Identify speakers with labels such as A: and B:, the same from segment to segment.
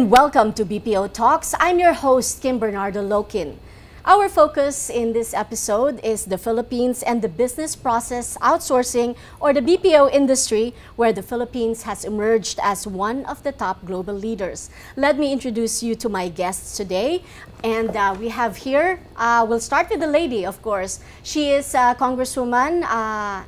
A: and welcome to BPO Talks. I'm your host, Kim Bernardo Lokin. Our focus in this episode is the Philippines and the business process outsourcing, or the BPO industry, where the Philippines has emerged as one of the top global leaders. Let me introduce you to my guests today. And we have here, we'll start with the lady, of course. She is Congresswoman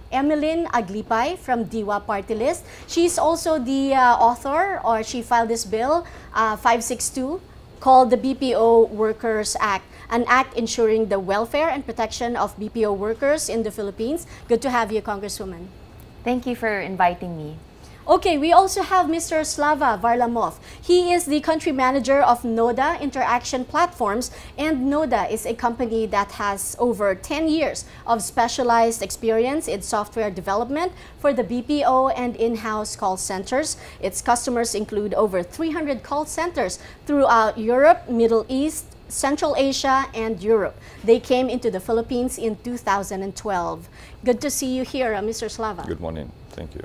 A: Emmeline Aglipay from DIWA Partylist. She's also the author, or she filed this bill, 562, called the BPO Workers Act, an act ensuring the welfare and protection of BPO workers in the Philippines. Good to have you, Congresswoman.
B: Thank you for inviting me.
A: Okay, we also have Mr. Slava Varlamov. He is the country manager of NODA Interaction Platforms, and NODA is a company that has over 10 years of specialized experience in software development for the BPO and in-house call centers. Its customers include over 300 call centers throughout Europe, Middle East, Central Asia, and Europe. They came into the Philippines in 2012. Good to see you here, Mr. Slava.
C: Good morning. Thank you.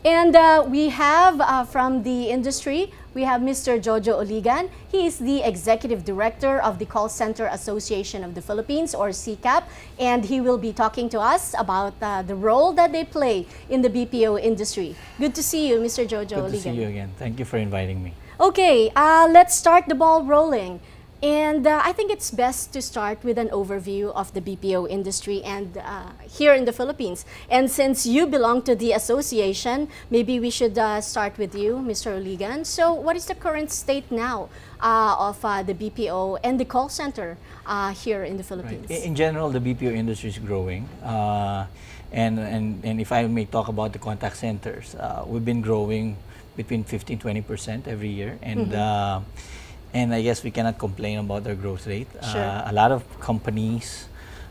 A: And we have from the industry, we have Mr. Jojo Uligan. He is the Executive Director of the Call Center Association of the Philippines, or CCAP, and he will be talking to us about the role that they play in the BPO industry. Good to see you, Mr. Jojo Uligan.
D: Good to see you again. Thank you for inviting me.
A: Okay, let's start the ball rolling. And I think it's best to start with an overview of the BPO industry and here in the Philippines. And since you belong to the association, maybe we should start with you, Mr. Uligan. So what is the current state now of the BPO and the call center here in the Philippines?
D: Right. In general, the BPO industry is growing. And if I may talk about the contact centers, we've been growing between 15–20% every year. And and I guess we cannot complain about our growth rate.
A: Sure.
D: A lot of companies,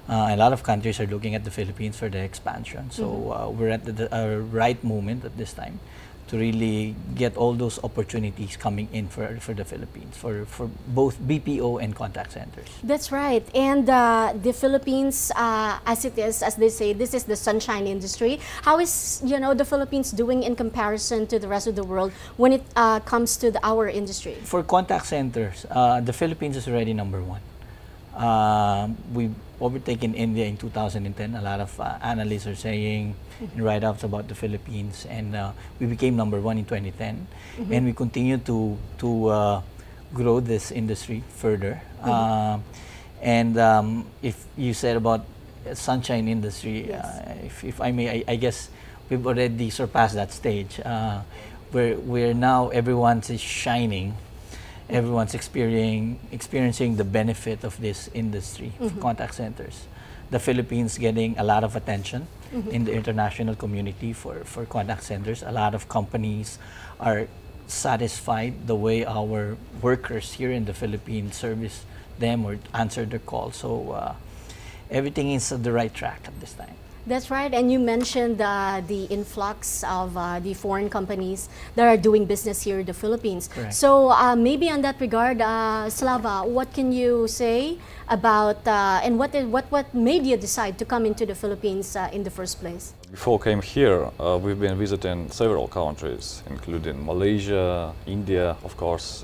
D: a lot of countries are looking at the Philippines for their expansion. So we're at the right moment at this time to really get all those opportunities coming in for the Philippines, for both BPO and contact centers.
A: That's right. And the Philippines, as it is, as they say, this is the sunshine industry. How is, the Philippines doing in comparison to the rest of the world when it comes to our industry?
D: For contact centers, the Philippines is already #1. We've overtaken India in 2010. A lot of analysts are saying write-ups about the Philippines, and we became #1 in 2010, and we continue to grow this industry further. And if you said about sunshine industry,
A: Yes.
D: if I may, I guess we've already surpassed that stage. Where now everyone's is shining. Everyone's experiencing the benefit of this industry of contact centers. The Philippines getting a lot of attention in the international community for contact centers. A lot of companies are satisfied the way our workers here in the Philippines service them or answer their calls. So everything is on the right track at this time.
A: That's right, and you mentioned the influx of the foreign companies that are doing business here in the Philippines.
D: Correct.
A: So maybe on that regard, Slava, what can you say about and what made you decide to come into the Philippines in the first place?
C: Before I came here, we've been visiting several countries, including Malaysia, India, of course,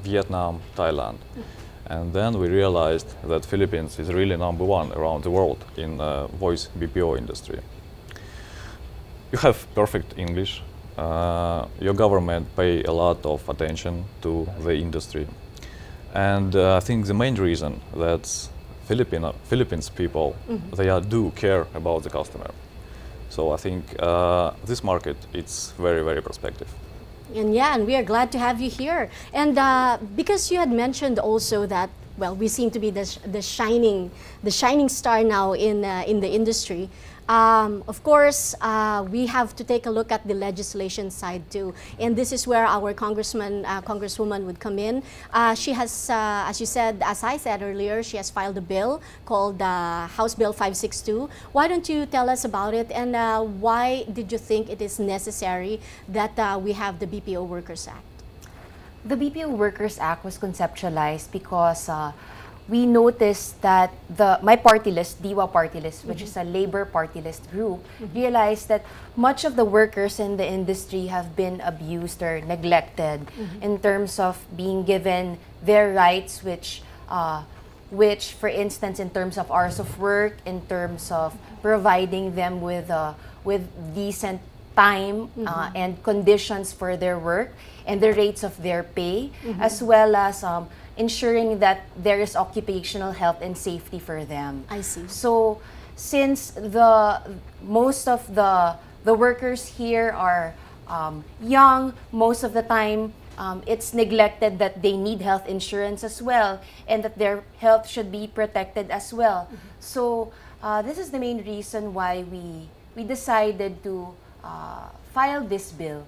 C: Vietnam, Thailand. And then we realized that Philippines is really #1 around the world in voice BPO industry. You have perfect English. Your government pay a lot of attention to the industry. And I think the main reason that Philippines people, they do care about the customer. So I think this market, it's very, very prospective.
A: And yeah, and we are glad to have you here. And because you had mentioned also that, well, we seem to be the shining star now in the industry. Of course, we have to take a look at the legislation side too, and this is where our congresswoman would come in. She has, as I said earlier, she has filed a bill called House Bill 562. Why don't you tell us about it, and why did you think it is necessary that we have the BPO Workers Act?
B: The BPO Workers Act was conceptualized because we noticed that my party list, DIWA Party List, which is a labor party list group, realized that much of the workers in the industry have been abused or neglected in terms of being given their rights, which, for instance, in terms of hours of work, in terms of providing them with decent time and conditions for their work and the rates of their pay, as well as ensuring that there is occupational health and safety for them.
A: I see.
B: So since most of the workers here are young, most of the time it's neglected that they need health insurance as well and that their health should be protected as well. So this is the main reason why we decided to file this bill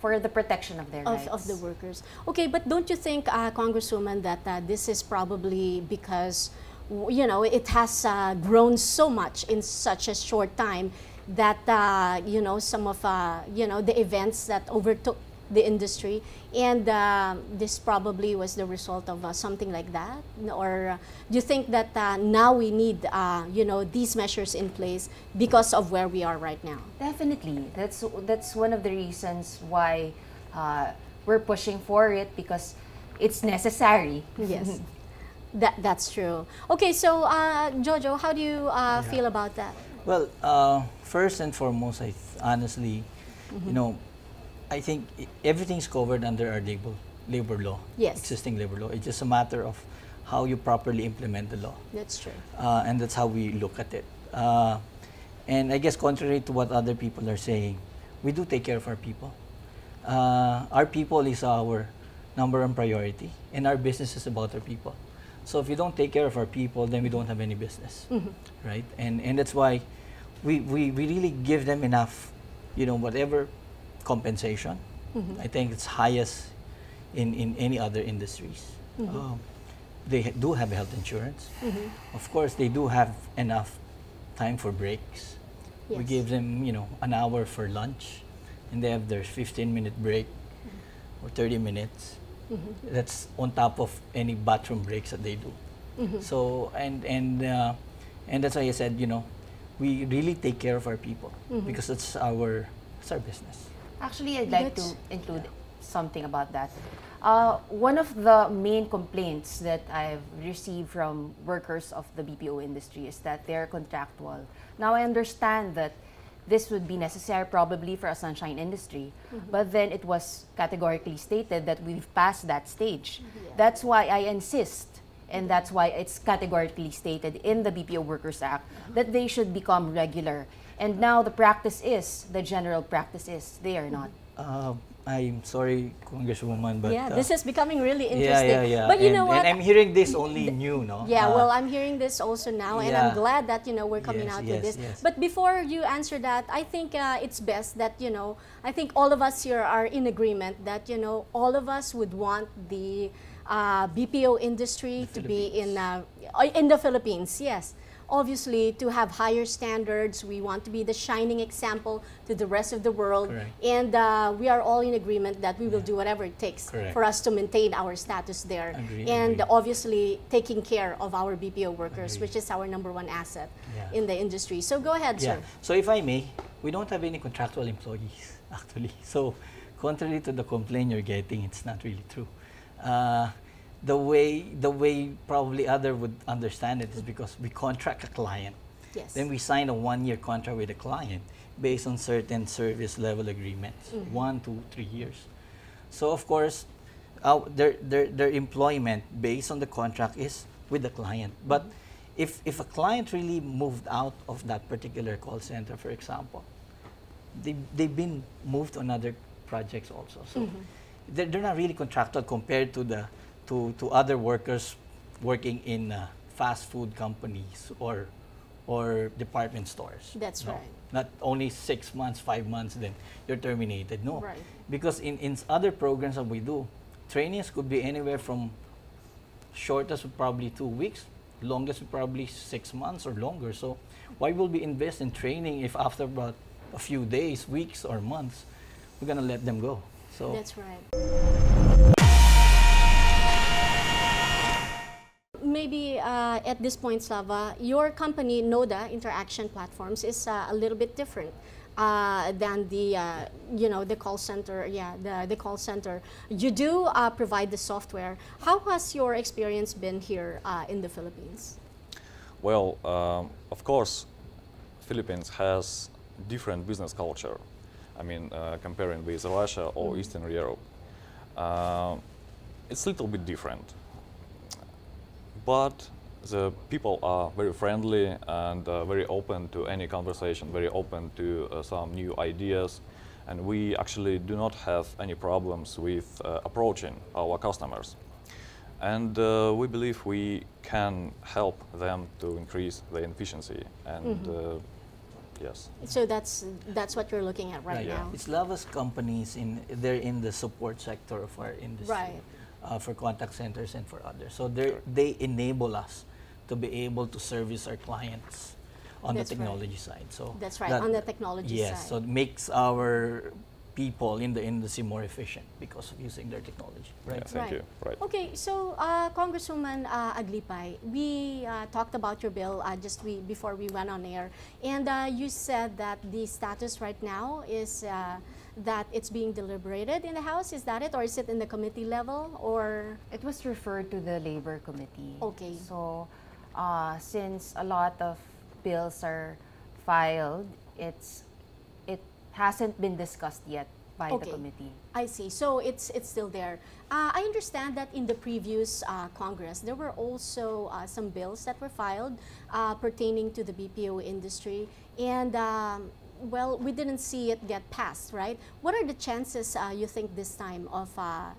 B: for the protection of their rights.
A: Of the workers. Okay, but don't you think, Congresswoman, that this is probably because, you know, it has grown so much in such a short time that, you know, some of, you know, the events that overtook the industry, and this probably was the result of something like that? Or do you think that now we need, you know, these measures in place because of where we are right now?
B: Definitely. That's one of the reasons why we're pushing for it, because it's necessary.
A: Yes, that's true. Okay, so Jojo, how do you feel about that?
D: Well, first and foremost, honestly, you know, I think everything's covered under our labor law,
A: yes,
D: existing labor law. It's just a matter of how you properly implement the law.
A: That's true.
D: And that's how we look at it. And I guess contrary to what other people are saying, we do take care of our people. Our people is our number one priority, and our business is about our people. So if we don't take care of our people, then we don't have any business, right? And that's why we really give them enough, you know, whatever compensation. I think it's highest in any other industries. They do have health insurance. Of course, they do have enough time for breaks.
A: Yes.
D: We give them, you know, an hour for lunch, and they have their 15-minute break or 30 minutes. That's on top of any bathroom breaks that they do. So and that's why I said, you know, we really take care of our people because it's our business.
B: Actually, I'd like to include something about that. One of the main complaints that I've received from workers of the BPO industry is that they're contractual. Now, I understand that this would be necessary probably for a sunshine industry, but then it was categorically stated that we've passed that stage. That's why I insist, and that's why it's categorically stated in the BPO Workers Act that they should become regular. And now the general practice is they are not.
D: I'm sorry, Congresswoman, but
A: yeah, this is becoming really interesting.
D: Yeah.
A: But you know what?
D: And I'm hearing this only new, no?
A: Yeah, well, I'm hearing this also now, and I'm glad that, you know, we're coming out with this.
D: Yes.
A: But before you answer that, I think it's best that, you know, I think all of us here are in agreement that, you know, all of us would want the BPO industry to be in the Philippines, yes. Obviously, to have higher standards, we want to be the shining example to the rest of the world.
D: Correct.
A: And we are all in agreement that we will do whatever it takes for us to maintain our status there. And obviously, taking care of our BPO workers, which is our #1 asset in the industry. So go ahead, sir.
D: So if I may, we don't have any contractual employees, actually. So contrary to the complaint you're getting, it's not really true. The way probably other would understand it is because we contract a client.
A: Yes.
D: Then we sign a 1-year contract with a client based on certain service level agreements, 1, 2, 3 years. So of course, their employment based on the contract is with the client. But if a client really moved out of that particular call center, for example, they've been moved on other projects also. So they're not really contractual compared to to other workers working in fast food companies or department stores.
A: That's right.
D: Not only 6 months, 5 months, then you're terminated. No,
A: right.
D: Because in other programs that we do, trainings could be anywhere from shortest would probably 2 weeks, longest would probably 6 months or longer. So why will we invest in training if after about a few days, weeks, or months, we're gonna let them go? So
A: that's right. maybe at this point, Slava, your company, Noda Interaction Platforms, is a little bit different than the, the call center. Yeah, the call center. You do provide the software. How has your experience been here in the Philippines?
C: Well, of course, Philippines has different business culture. I mean, comparing with Russia or Eastern Europe, it's a little bit different. But the people are very friendly and very open to any conversation, very open to some new ideas. And we actually do not have any problems with approaching our customers. And we believe we can help them to increase their efficiency. And yes.
A: So that's what you're looking at right now.
D: It's Slava's companies they're in the support sector of our industry,
A: right?
D: For contact centers and for others. So they enable us to be able to service our clients on the technology side. So
A: that's right, on the technology side.
D: Yes, so it makes our people in the industry more efficient because of using their technology. Right.
C: Yeah, thank you. Right.
A: Okay, so Congresswoman Aglipay, we talked about your bill before we went on air, and you said that the status right now is that it's being deliberated in the House. Is that it, or is it in the committee level, or?
B: It was referred to the Labor Committee.
A: Okay.
B: So since a lot of bills are filed, it hasn't been discussed yet by the committee.
A: I see. So it's still there. I understand that in the previous Congress, there were also some bills that were filed pertaining to the BPO industry, and well, we didn't see it get passed, right? What are the chances you think this time of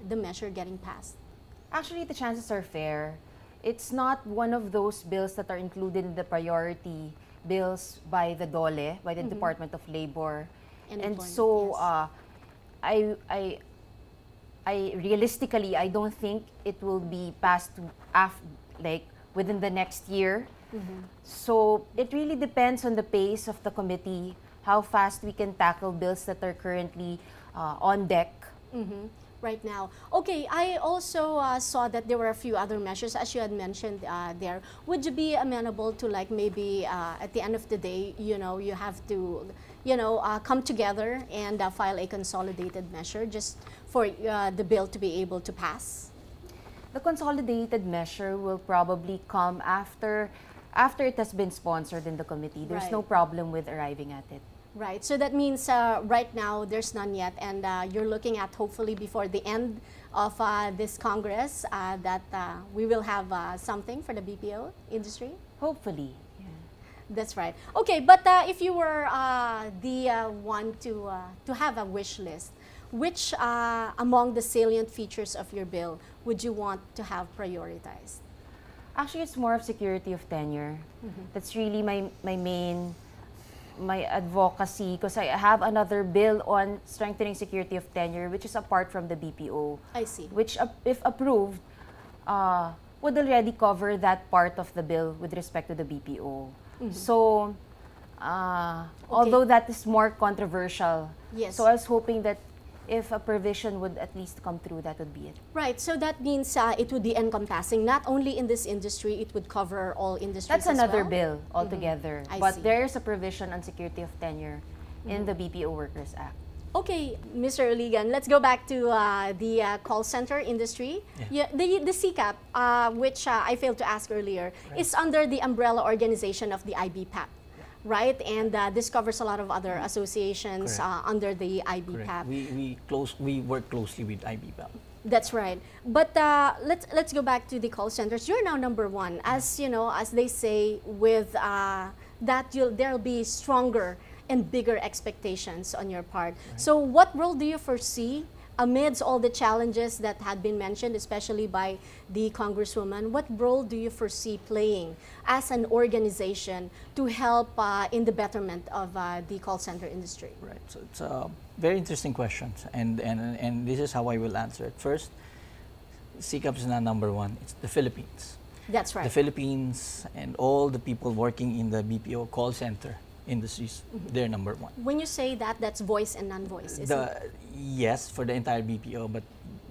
A: the measure getting passed?
B: Actually, the chances are fair. It's not one of those bills that are included in the priority bills by the DOLE, by the Department of Labor. And so, yes. I realistically, I don't think it will be passed within the next year. So it really depends on the pace of the committee, how fast we can tackle bills that are currently on deck.
A: Right now. Okay, I also saw that there were a few other measures, as you had mentioned there. Would you be amenable to, like, maybe at the end of the day, you have to, come together and file a consolidated measure just for the bill to be able to pass?
B: The consolidated measure will probably come after it has been sponsored in the committee. There's no problem with arriving at it.
A: Right. So that means right now there's none yet, and you're looking at hopefully before the end of this Congress that we will have something for the BPO industry?
B: Hopefully. Yeah.
A: That's right. Okay, but if you were the one to have a wish list, which among the salient features of your bill would you want to have prioritized?
B: Actually, it's more of security of tenure. That's really my advocacy, because I have another bill on strengthening security of tenure, which is apart from the BPO.
A: I see.
B: Which, if approved, would already cover that part of the bill with respect to the BPO. So, although that is more controversial,
A: yes.
B: So I was hoping that if a provision would at least come through, that would be it.
A: Right, so that means it would be encompassing, not only in this industry, it would cover all industries.
B: That's another bill altogether.
A: But
B: there is a provision on security of tenure in the BPO Workers Act.
A: Okay, Mr. Uligan, let's go back to the call center industry. Yeah, the CCAP, which I failed to ask earlier, is under the umbrella organization of the IBPAP. Right, and this covers a lot of other associations under the IBPAP.
D: We work closely with IBPAP.
A: That's right. But let's go back to the call centers. You're now number one, as as they say, with that there'll be stronger and bigger expectations on your part. So, what role do you foresee amidst all the challenges that had been mentioned, especially by the Congresswoman? What role do you foresee playing as an organization to help in the betterment of the call center industry?
D: Right. So it's a very interesting question, and this is how I will answer it. First, CCAP is not number one. It's the Philippines.
A: That's right.
D: The Philippines and all the people working in the BPO call center industries, they're number one.
A: When you say that, that's voice and non-voice, isn't it?
D: Yes, for the entire BPO, but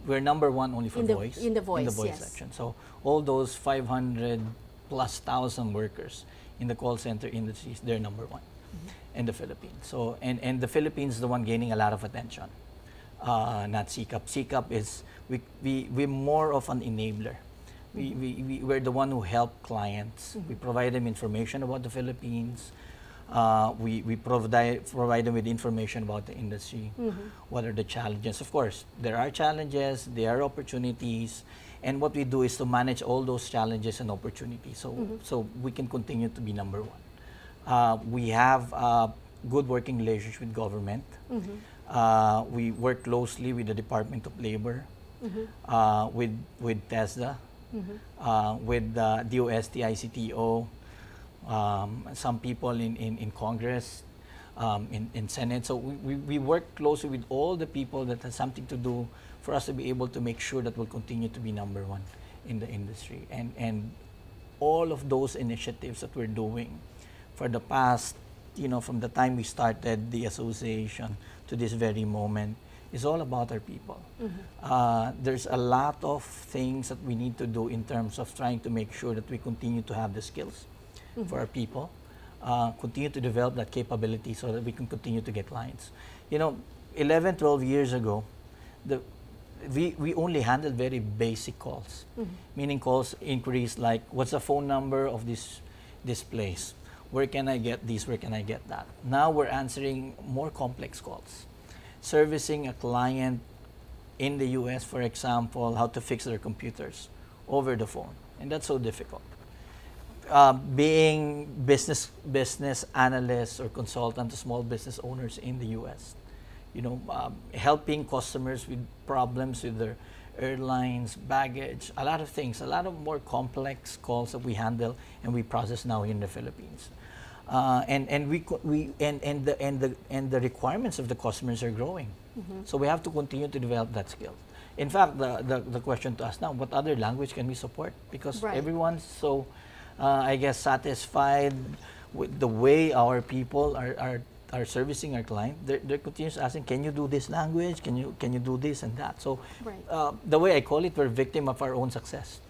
D: we're number one only for
A: in the,
D: voice.
A: in the voice,
D: in the voice
A: yes.
D: section. So all those 500 plus thousand workers in the call center industries, they're number one in the Philippines. So and the Philippines is the one gaining a lot of attention. Not CCAP. CCAP is we're more of an enabler. We're the one who help clients. We provide them information about the Philippines. We provide them with information about the industry. What are the challenges? Of course, there are challenges, there are opportunities, and what we do is to manage all those challenges and opportunities so we can continue to be number one. We have good working relationship with government. We work closely with the Department of Labor, with TESDA, with DOST, ICTO, some people in Congress, in Senate. So we work closely with all the people that has something to do for us to be able to make sure that we'll continue to be number one in the industry. And all of those initiatives that we're doing for the past, from the time we started the association to this very moment, is all about our people. There's a lot of things that we need to do in terms of trying to make sure that we continue to have the skills for our people, continue to develop that capability so that we can continue to get clients. 11, 12 years ago, we only handled very basic calls, meaning calls, inquiries like, what's the phone number of this place? Where can I get this? Where can I get that? Now we're answering more complex calls. Servicing a client in the US, for example, how to fix their computers over the phone. And that's so difficult. Being business analysts or consultant to small business owners in the US, helping customers with problems with their airlines, baggage, a lot of things, a lot of more complex calls that we handle and we process now in the Philippines. And the requirements of the customers are growing. So we have to continue to develop that skill. In fact, the question to us now, what other language can we support? Because everyone's so, I guess, satisfied with the way our people are servicing our client. They're continuously asking, can you do this language? Can you do this and that? So the way I call it, we're victim of our own success.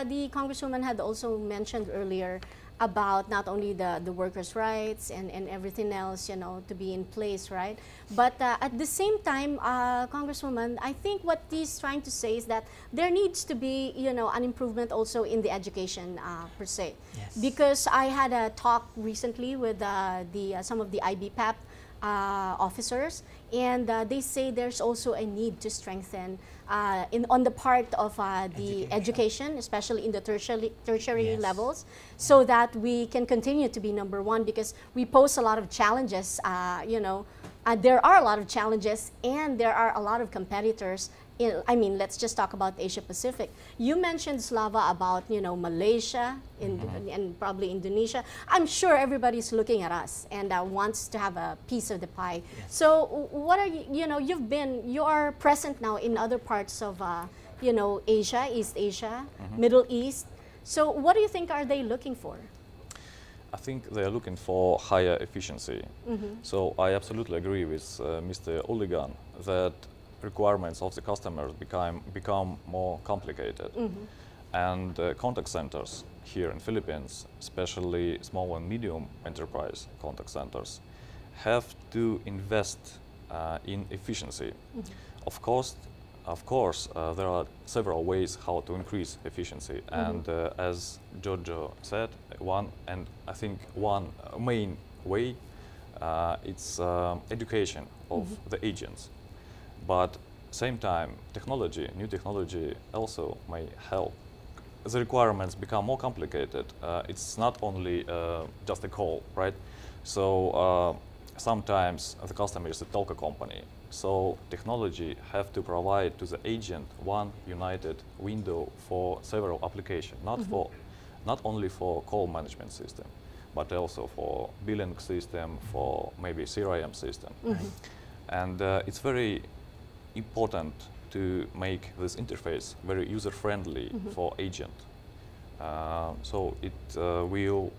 A: The Congresswoman had also mentioned earlier about not only the workers' rights and everything else, to be in place, right? But at the same time, Congresswoman, I think what he's trying to say is that there needs to be, an improvement also in the education per se.
D: Yes.
A: Because I had a talk recently with some of the IBPAP officers, and they say there's also a need to strengthen on the part of the education, especially in the tertiary levels, so that we can continue to be number one, because we pose a lot of challenges. There are a lot of challenges, and there are a lot of competitors. Let's just talk about Asia Pacific. You mentioned, Slava, about Malaysia and probably Indonesia. I'm sure everybody's looking at us and wants to have a piece of the pie.
D: Yes.
A: So what are you are present now in other parts of Asia, East Asia, Middle East. So what do you think are they looking for?
C: I think they are looking for higher efficiency. So I absolutely agree with Mr. Uligan that requirements of the customers become more complicated. And contact centers here in Philippines, especially small and medium enterprise contact centers, have to invest in efficiency. Of course, there are several ways how to increase efficiency. And as Jojo said, one main way, it's education of the agents. But same time, new technology also may help. The requirements become more complicated. It's not only just a call, right? So sometimes the customer is a telco company. So technology have to provide to the agent one united window for several applications, not only for call management system, but also for billing system, for maybe CRM system. And it's very important to make this interface very user-friendly for agent. So it will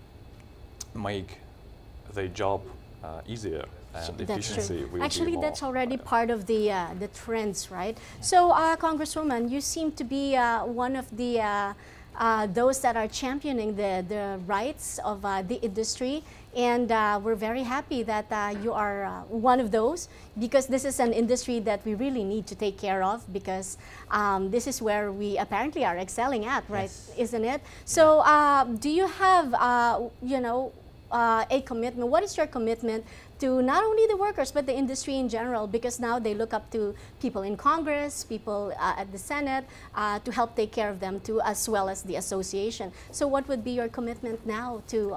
C: make their job easier and
A: That's
C: efficiency
A: true.
C: will
A: Actually,
C: be more
A: that's already
C: higher.
A: part of the trends, right? So, Congresswoman, you seem to be one of the those that are championing the rights of the industry, and we're very happy that you are one of those, because this is an industry that we really need to take care of, because this is where we apparently are excelling at, right?
D: Yes.
A: Isn't it? So, do you have a commitment? What is your commitment to not only the workers but the industry in general? Because now they look up to people in Congress, people at the Senate, to help take care of them too, as well as the association. So what would be your commitment now to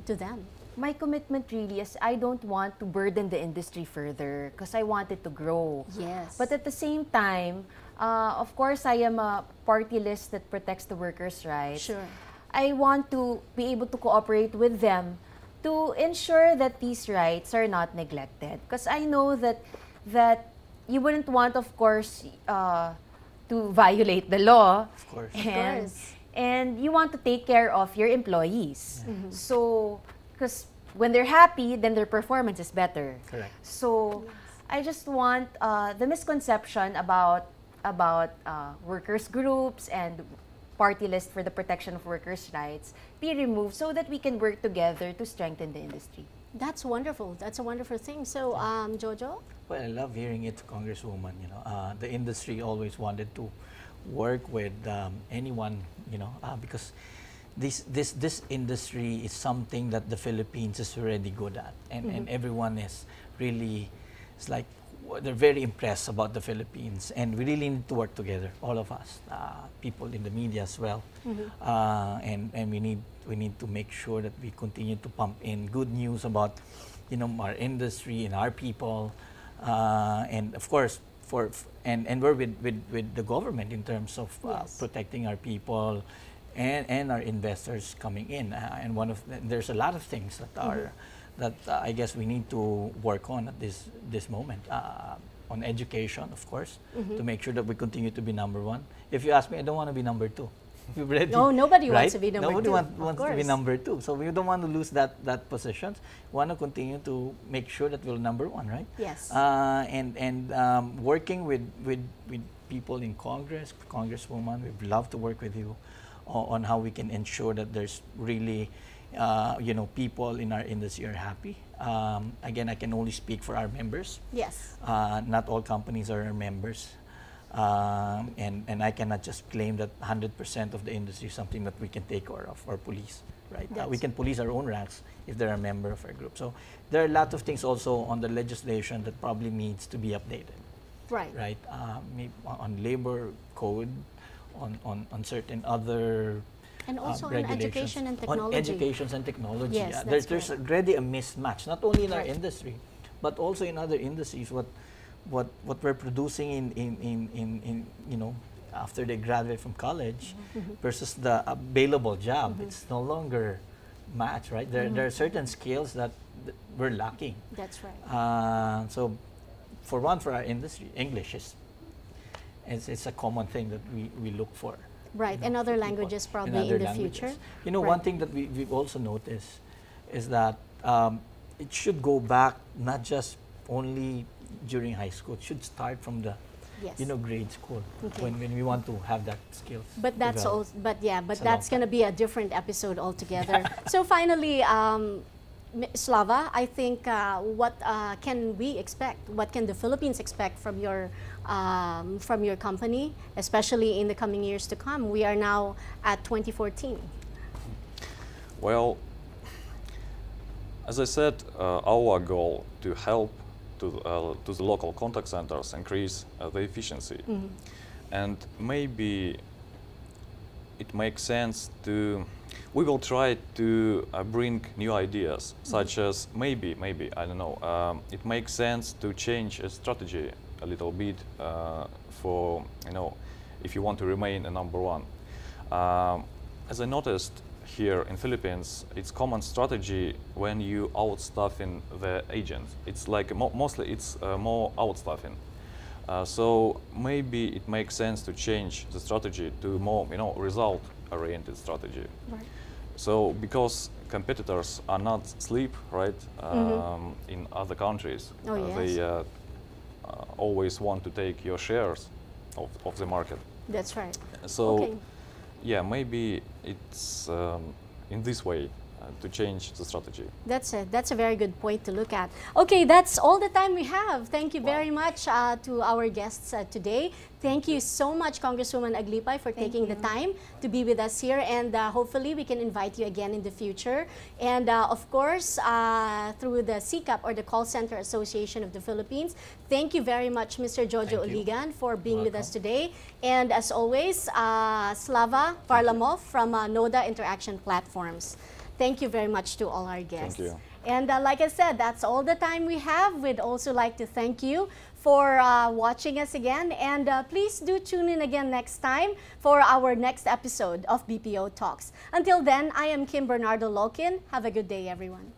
A: them?
B: My commitment really is I don't want to burden the industry further because I want it to grow.
A: Yes.
B: But at the same time, of course, I am a party list that protects the workers' rights.
A: Sure.
B: I want to be able to cooperate with them to ensure that these rights are not neglected. Because I know that you wouldn't want, of course, to violate the law.
D: Of course.
B: And you want to take care of your employees. So, because when they're happy, then their performance is better.
D: Correct.
B: So, I just want the misconception about workers' groups and party list for the protection of workers' rights be removed so that we can work together to strengthen the industry.
A: That's wonderful. That's a wonderful thing. So, Jojo?
D: Well, I love hearing it, Congresswoman. You know, the industry always wanted to work with anyone. You know, because this industry is something that the Philippines is already good at, and everyone is really, it's like they're very impressed about the Philippines, and we really need to work together, all of us, people in the media as well, and we need to make sure that we continue to pump in good news about, you know, our industry and our people, and of course and we're with the government in terms of protecting our people and our investors coming in, and there's a lot of things that are that I guess we need to work on at this moment. On education, of course, to make sure that we continue to be number one. If you ask me, I don't want to be number two. We've already,
A: No, nobody
D: right?
A: wants to be number
D: Nobody
A: two.
D: wants to be number two. So we don't want to lose that position. We want to continue to make sure that we're number one, right?
A: Yes.
D: And working with people in Congress, Congresswoman, we'd love to work with you on how we can ensure that there's really you know, people in our industry are happy. Again, I can only speak for our members.
A: Yes.
D: Not all companies are our members. And I cannot just claim that 100% of the industry is something that we can take care of or police, right? We can police our own ranks if they're a member of our group. So there are a lot of things also on the legislation that probably needs to be updated.
A: Right.
D: Right? Maybe on labor code, on certain other
A: And also on
D: regulations.
A: education and technology.
D: On education and technology.
A: Yes,
D: There's
A: that's
D: already a mismatch, not only in our
A: Right.
D: industry, but also in other industries. What we're producing in you know, after they graduate from college versus the available job, it's no longer match, right? There are certain skills that we're lacking.
A: That's right.
D: So for our industry, English it's a common thing that we look for.
A: Right,
D: You know,
A: and other
D: for people
A: languages probably
D: other
A: in the
D: languages.
A: future.
D: You know,
A: Right.
D: one thing that we've also noticed is that it should go back not just only during high school. It should start from the
A: Yes.
D: you know, grade school,
A: Okay.
D: when we want to have that skills.
A: But that's all.
D: developed.
A: But yeah, but
D: It's a
A: that's
D: long
A: going to be a different episode altogether. So finally, Slava, I think what can we expect? What can the Philippines expect from your company, especially in the coming years to come? We are now at 2014.
C: Well, as I said, our goal to help to the local contact centers increase the efficiency, and maybe it makes sense to. We will try to bring new ideas, such as maybe I don't know. It makes sense to change a strategy a little bit for, you know, if you want to remain a number one. As I noticed here in Philippines, it's common strategy when you outstaffing the agents. It's like mostly it's more outstaffing. So maybe it makes sense to change the strategy to more, you know, result-oriented strategy.
A: Right.
C: So because competitors are not sleep, right, in other countries,
A: Oh, yes.
C: they always want to take your shares of the market.
A: That's right.
C: So,
A: Okay.
C: yeah, maybe it's in this way to change the strategy.
A: That's it. That's a very good point to look at. Okay, that's all the time we have. Thank you very much to our guests today. Thank you so much, Congresswoman Aglipay, for taking the time to be with us here. And hopefully we can invite you again in the future. And of course, through the CCAP, or the Call Center Association of the Philippines, thank you very much, Mr. Jojo Uligan, for being with us today. And as always, Slava Varlamov from NODA Interaction Platforms. Thank you very much to all our guests.
C: Thank you.
A: And like I said, that's all the time we have. We'd also like to thank you for watching us again. And please do tune in again next time for our next episode of BPO Talks. Until then, I am Kim Bernardo Lokin. Have a good day, everyone.